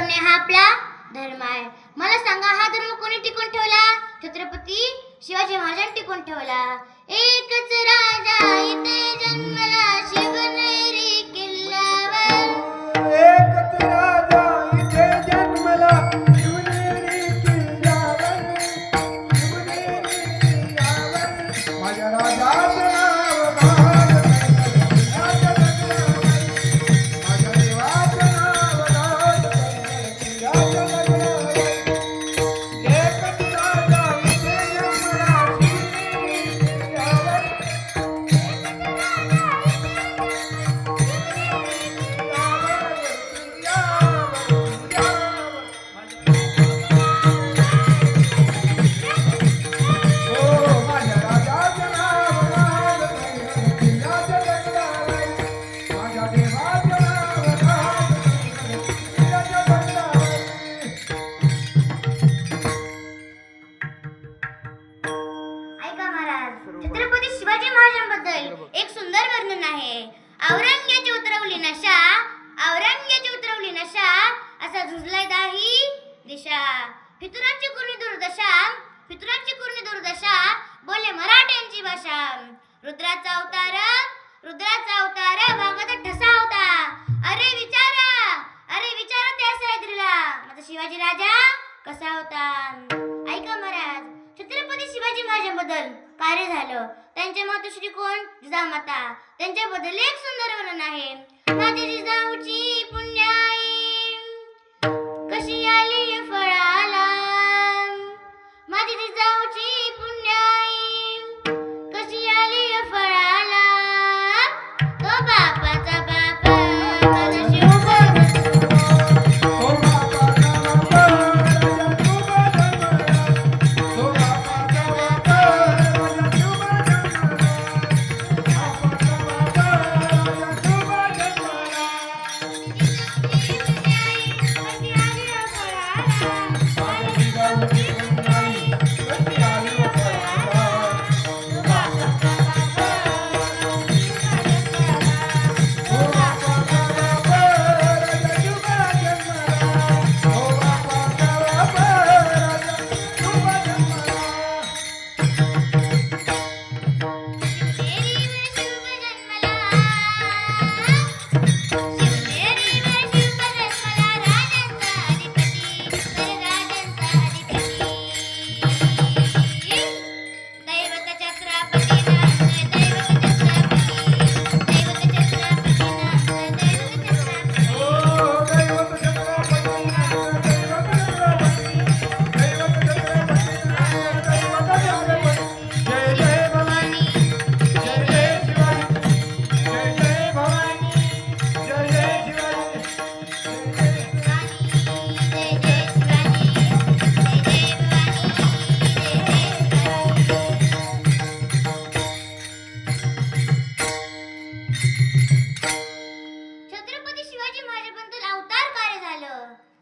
करणे हा आपला धर्म आहे. मला सांगा, हा धर्म कोणी टिकून ठेवला? छत्रपती शिवाजी महाराजांनी टिकून ठेवला. एकच राजा इथे जन्मला शिवनेरी किल्ल्यावर. एकच राजा इथे जन्मला शिवनेरी किल्ल्यावर. शिवनेरी किल्ल्यावर माझ्या राजाचं नाव गाजलं. माझ्या देवाचं नाव गाजलं. एकच राजा इथे जन्मला शिवनेरी किल्ल्यावर. ऐका महाराज, छत्रपती शिवाजी महाराजांबद्दल एक सुंदर वर्णन आहे. औरंग्याची उतरवली नशा, औरंग्याची उतरवली नशा, असा झुंजलाय दाही दिशा. फितुरांची कुर्णी दुर्दशा, फितुरांची कुर्णी दुर्दशा, बोले मराठ्यांची भाषा. रुद्राचा अवतार, रुद्राचा अवतार, वाघाचा ठसा होता. अरे विचारा त्या सह्याद्रीला, माझा शिवाजी राजा कसा होता. ऐका महाराज, छत्रपती शिवाजी महाराजांबद्दल कार्य झालं. त्यांचे मातोश्री कोण? जिजामाता. त्यांच्याबद्दल एक सुंदर वर्णन आहे. माझी जिजाऊची पुण्याई कशी आली फळाला. माझी जिजाऊची पुण्याई कशी आली फळाला. तो बापाचा बाप माझा शिवबाई. छत्रपती शिवाजी महाराजांबद्दल अवतार कार्य झालं.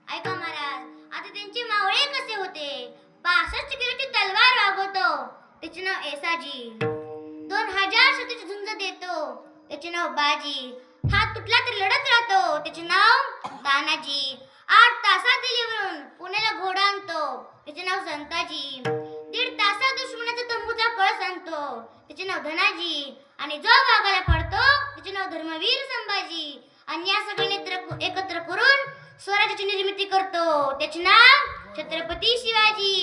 ऐका महाराज, आता त्यांचे मावळे कसे होते. 65 किलोची तलवार वागवतो, त्याचे नाव येसाजी. 2000 शत्रूची झुंज देतो, त्याचे नाव बाजी. हात तुटला तरी लढत राहतो, त्याचे नाव तानाजी. 8 तासात दिल्लीवरून पुण्याला घोडा आणतो, त्याचे नाव संताजी. 1.5 तासात दुश्मनाचा तंबूचा कळस आणतो, त्याचे नाव धनाजी. आणि जो वाघाला फाडतो, त्याचे नाव धर्मवीर संभाजी. आणि या सगळ्यांनी एकत्र करून स्वराज्याची निर्मिती करतो, त्याचे नाव छत्रपती शिवाजी.